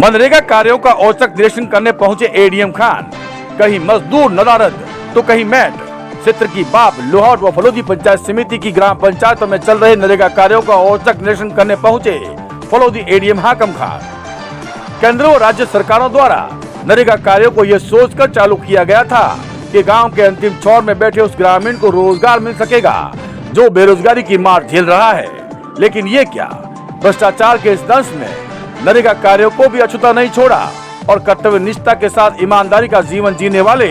मनरेगा कार्यों का औचक निरीक्षण करने पहुंचे एडीएम खान। कहीं मजदूर नदारद तो कहीं मैट। क्षेत्र की बाप लोहाट व फलोदी पंचायत समिति की ग्राम पंचायतों में चल रहे नरेगा कार्यों का औचक निरीक्षण करने पहुंचे फलोदी एडीएम हाकम खान। केंद्र व राज्य सरकारों द्वारा नरेगा कार्यों को यह सोचकर चालू किया गया था कि गांव के अंतिम छोर में बैठे उस ग्रामीण को रोजगार मिल सकेगा जो बेरोजगारी की मार झेल रहा है। लेकिन ये क्या, भ्रष्टाचार के इस दंश में नरेगा कार्यों को भी अछूता नहीं छोड़ा और कर्तव्य निष्ठा के साथ ईमानदारी का जीवन जीने वाले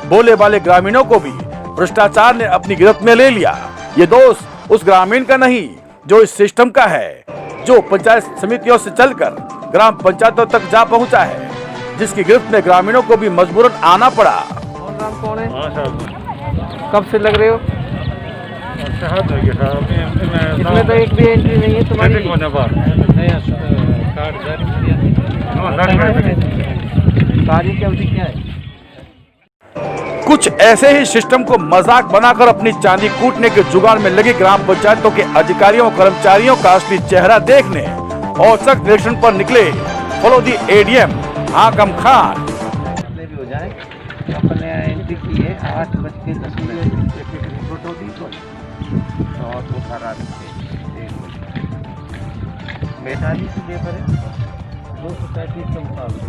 भोले भाले ग्रामीणों को भी भ्रष्टाचार ने अपनी गिरफ्त में ले लिया। ये दोष उस ग्रामीण का नहीं जो इस सिस्टम का है, जो पंचायत समितियों से चलकर ग्राम पंचायतों तक जा पहुंचा है, जिसकी गिरफ्त में ग्रामीणों को भी मजबूरन आना पड़ा। कौन है? कब से लग रहे हो? इसमें तो एक भी एंट्री नहीं है तुम्हारी। कार्य की अवधि क्या है? कुछ ऐसे ही सिस्टम को मजाक बनाकर अपनी चांदी कूटने के जुगाड़ में लगे ग्राम पंचायतों के अधिकारियों और कर्मचारियों का असली चेहरा देखने औचक निरीक्षण पर निकले फलोदी एडीएम हाकम खान। भी हो जाए अपने एंट्री की है 8:10 और वो सारा बैठाली की लेबर है 235 के मुकाबले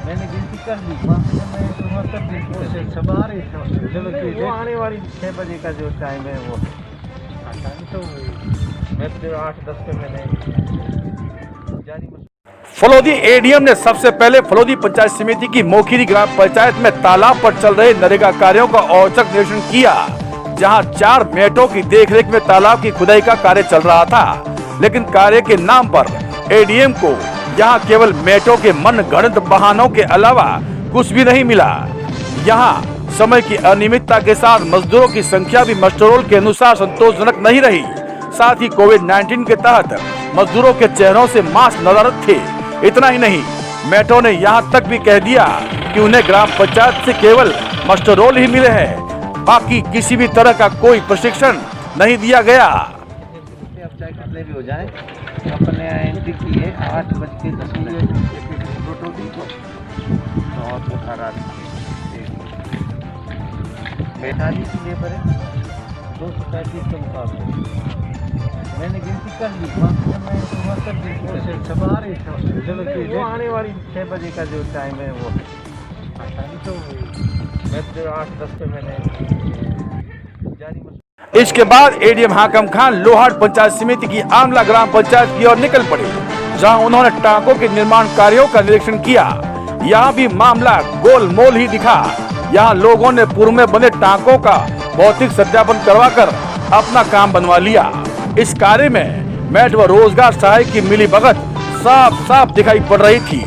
मैंने गिनती कर ली। वहाँ से मैं 74 दिन सब आ रहे थे। चलो वो आने वाली 6 बजे का जो टाइम है वो टाइम तो मैं तो 8-10 पे मैंने जारी। फलोदी एडीएम ने सबसे पहले फलोदी पंचायत समिति की मोखीरी ग्राम पंचायत में तालाब पर चल रहे नरेगा कार्यों का औचक निरीक्षण किया, जहां 4 मेटों की देखरेख में तालाब की खुदाई का कार्य चल रहा था। लेकिन कार्य के नाम पर एडीएम को यहां केवल मेटों के मनगढ़ंत बहानों के अलावा कुछ भी नहीं मिला। यहां समय की अनियमितता के साथ मजदूरों की संख्या भी मस्टरोल के अनुसार संतोषजनक नहीं रही। साथ ही कोविड-19 के तहत मजदूरों के चेहरों से मास्क नदारद थे। इतना ही नहीं, मेटों ने यहाँ तक भी कह दिया कि उन्हें ग्राम पंचायत से केवल मस्टरोल ही मिले हैं, बाकी किसी भी तरह का कोई प्रशिक्षण नहीं दिया गया। भी हो जाए अपने एंट्री की है 8:10 और वो सारा बैठाली की लेबर है 235 के मुकाबले मैंने गिनती कर ली। वहाँ से मैं 74 दिन सब आ रहे थे। चलो वो आने वाली 6 बजे का जो टाइम है वो तो मैं तो 8-10 पे मैंने जारी। इसके बाद एडीएम हाकम खान लोहाट पंचायत समिति की आमला ग्राम पंचायत की ओर निकल पड़े, जहां उन्होंने टांकों के निर्माण कार्यों का निरीक्षण किया। यहाँ भी मामला गोलमोल ही दिखा। यहाँ लोगों ने पूर्व में बने टांकों का भौतिक सत्यापन करवाकर अपना काम बनवा लिया। इस कार्य में मैट व रोजगार सहायक की मिलीभगत साफ साफ दिखाई पड़ रही थी।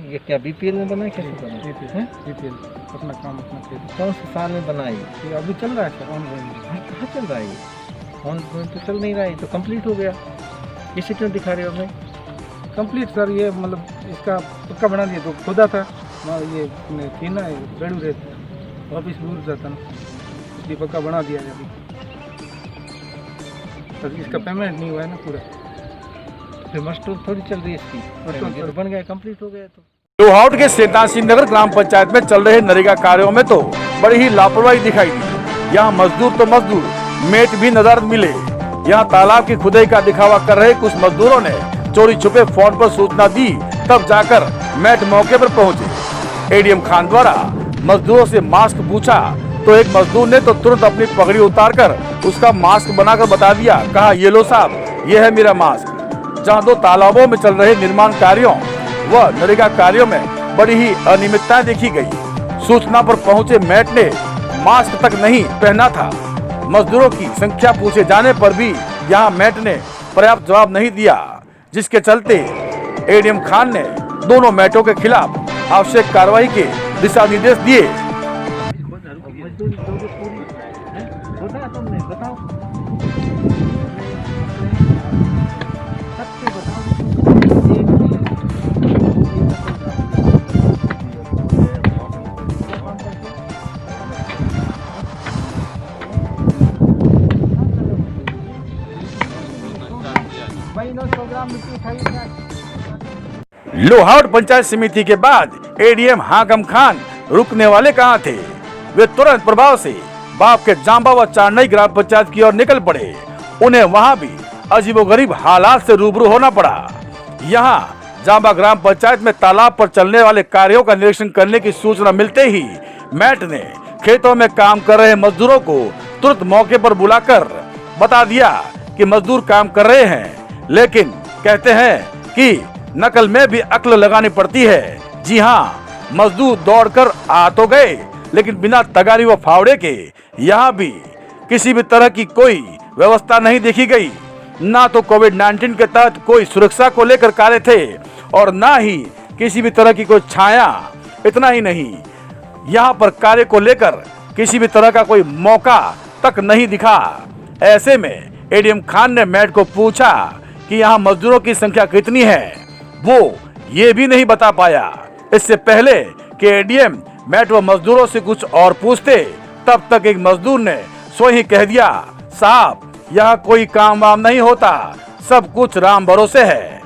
ये क्या बीपीएल में बना है? कैसे बना? बीपीएल अपना काम अपना खेल। कौन से साल में बनाई? ये अभी चल रहा है सर, ऑनलाइन। कहाँ चल रहा है ये? ऑनलाइन तो चल नहीं रहा है, तो कंप्लीट हो गया। इसे क्यों दिखा रहे हो हमें? कंप्लीट सर, ये मतलब इसका पक्का बना दिया तो खुदा था ये थी ना गड़ू रहती वापिस दूर जाता ना, इसलिए पक्का बना दिया अभी। तो इसका पेमेंट नहीं हुआ है ना पूरा, फिर मस्टोर थोड़ी चल रही है इसकी। तो बन गया, कंप्लीट हो गया। तो लोहाट के सेतासी नगर ग्राम पंचायत में चल रहे नरेगा कार्यों में तो बड़ी ही लापरवाही दिखाई दी। यहाँ मजदूर तो मजदूर, मेट भी नदारद मिले। यहाँ तालाब की खुदाई का दिखावा कर रहे कुछ मजदूरों ने चोरी छुपे फोन पर सूचना दी, तब जाकर मैट मौके पर पहुंचे। एडीएम खान द्वारा मजदूरों से मास्क पूछा तो एक मजदूर ने तो तुरंत अपनी पगड़ी उतारकर उसका मास्क बनाकर बता दिया। कहा, ये लो साहब, ये है मेरा मास्क। जहाँ 2 तालाबों में चल रहे निर्माण कार्यों व नरेगा कार्यों में बड़ी ही अनियमितता देखी गई। सूचना पर पहुंचे मैट ने मास्क तक नहीं पहना था। मजदूरों की संख्या पूछे जाने पर भी यहां मैट ने पर्याप्त जवाब नहीं दिया, जिसके चलते एडीएम खान ने दोनों मैटों के खिलाफ आवश्यक कार्रवाई के दिशा निर्देश दिए। भाई 900 ग्राम मिट्टी उठाइए। लोहावट पंचायत समिति के बाद एडीएम हाकम खान रुकने वाले कहाँ थे। वे तुरंत प्रभाव से बाप के जांबा व चारनई ग्राम पंचायत की ओर निकल पड़े। उन्हें वहां भी अजीबोगरीब हालात से रूबरू होना पड़ा। यहाँ जांबा ग्राम पंचायत में तालाब पर चलने वाले कार्यों का निरीक्षण करने की सूचना मिलते ही मैट ने खेतों में काम कर रहे मजदूरों को तुरंत मौके पर बुलाकर बता दिया कि मजदूर काम कर रहे हैं, लेकिन कहते हैं कि नकल में भी अक्ल लगानी पड़ती है। जी हाँ, मजदूर दौड़कर आ तो गए, लेकिन बिना तगारी व फावड़े के यहाँ भी किसी भी तरह की कोई व्यवस्था नहीं देखी गई। ना तो कोविड-19 के तहत कोई सुरक्षा को लेकर कार्य थे और ना ही किसी भी तरह की कोई छाया। इतना ही नहीं, यहाँ पर कार्य को लेकर किसी भी तरह का कोई मौका तक नहीं दिखा। ऐसे में एडीएम खान ने मैट को पूछा कि यहाँ मजदूरों की संख्या कितनी है। वो ये भी नहीं बता पाया। इससे पहले कि एडीएम मैट व मजदूरों से कुछ और पूछते, तब तक एक मजदूर ने स्वयं ही कह दिया, साहब यहाँ कोई काम वाम नहीं होता, सब कुछ राम भरोसे है।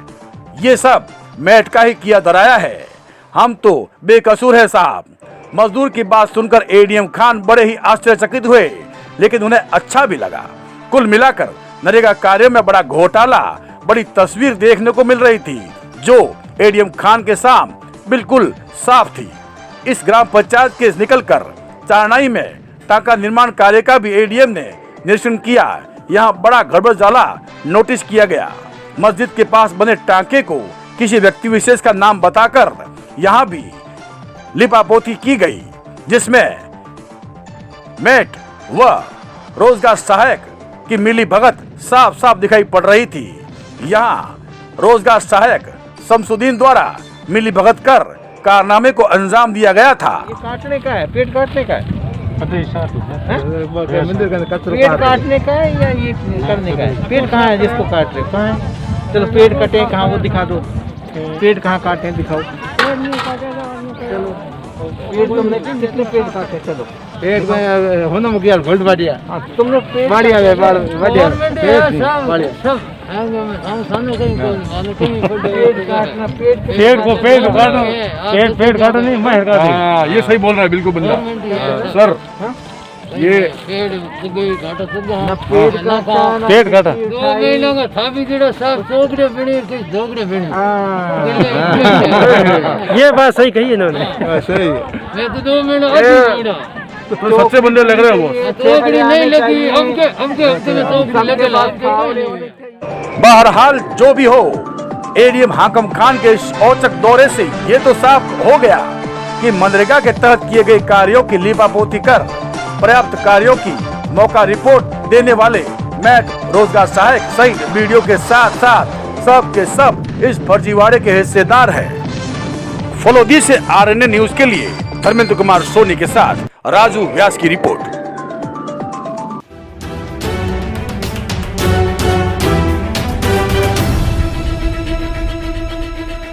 ये सब मैट का ही किया धराया है, हम तो बेकसूर है साहब। मजदूर की बात सुनकर एडीएम खान बड़े ही आश्चर्यचकित हुए, लेकिन उन्हें अच्छा भी लगा। कुल मिलाकर नरेगा कार्यों में बड़ा घोटाला, बड़ी तस्वीर देखने को मिल रही थी, जो एडीएम खान के सामने बिल्कुल साफ थी। इस ग्राम पंचायत के निकलकर चारनाई में टाका निर्माण कार्य का भी एडीएम ने निरीक्षण किया। यहाँ बड़ा गड़बड़झाला नोटिस किया गया। मस्जिद के पास बने टांके को किसी व्यक्ति विशेष का नाम बताकर यहाँ भी लिपापोती की गई, जिसमें मैट व रोजगार सहायक की मिली भगत साफ साफ दिखाई पड़ रही थी। यहाँ रोजगार सहायक शमसुद्दीन द्वारा मिली भगत कर कारनामे को अंजाम दिया गया था। ये काटने का है, पेट काटने का है, मंदिर का पेट काटने का है या ये करने का है? पेट कहाँ है जिसको काट रहे? कहाँ है? चलो पेट कटे कहाँ, वो दिखा दो। पेट कहाँ काटे दिखाओ। चलो पेट तुमने कितने पेट काटे? चलो पेट में होना मुखिया भोट बढ़िया। तुमने पेट बढ़िया है, बढ़िया सब पेट काटना, पेट को काटो, पेट काटो नहीं, मैं काटो। हाँ, ये सही बोल रहा है बिल्कुल बंदा। सर ये पेट काटा ये बात सही कही इन्होंने। सही तो सच्चे बंदे लग रहे हो। बहरहाल जो भी हो, एडीएम हाकम खान के इस औचक दौरे से ये तो साफ हो गया कि मनरेगा के तहत किए गए कार्यों की लिपापोती कर पर्याप्त कार्यों की मौका रिपोर्ट देने वाले मैट, रोजगार सहायक सहित वीडियो के साथ साथ सब के सब इस फर्जीवाड़े के हिस्सेदार हैं। फलोदी से आरएनए न्यूज के लिए धर्मेंद्र कुमार सोनी के साथ राजू व्यास की रिपोर्ट।